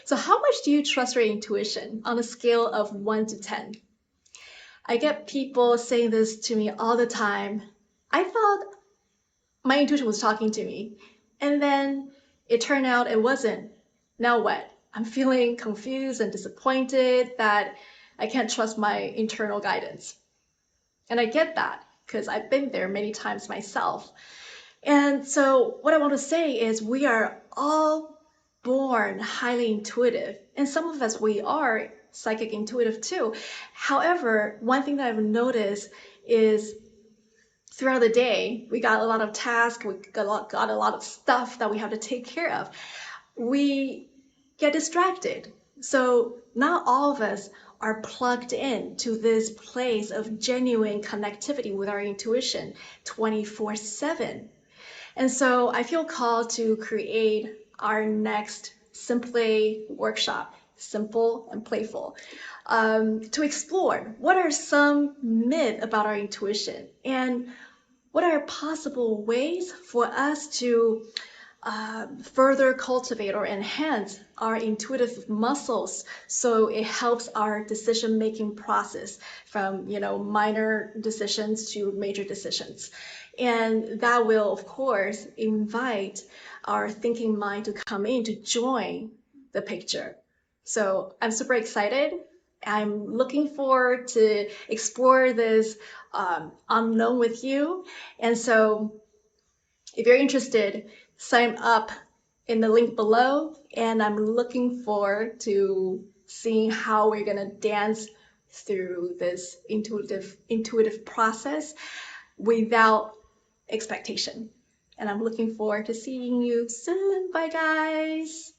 So how much do you trust your intuition on a scale of 1 to 10? I get people saying this to me all the time. I thought my intuition was talking to me, and then it turned out it wasn't. Now what? I'm feeling confused and disappointed that I can't trust my internal guidance. And I get that because I've been there many times myself. And so, what I want to say is, we are all born highly intuitive, and some of us, we are psychic intuitive too. However, one thing that I've noticed is throughout the day, we got a lot of tasks, we got a lot of stuff that we have to take care of. We get distracted. So not all of us are plugged in to this place of genuine connectivity with our intuition 24/7. And so I feel called to create our next Simply workshop, simple and playful, to explore what are some myths about our intuition and what are possible ways for us to further cultivate or enhance our intuitive muscles so it helps our decision-making process from minor decisions to major decisions. And that will, of course, invite our thinking mind to come in to join the picture. So I'm super excited. I'm looking forward to explore this unknown with you. And so if you're interested, sign up in the link below, and I'm looking forward to seeing how we're gonna dance through this intuitive process without expectation. And I'm looking forward to seeing you soon. Bye, guys.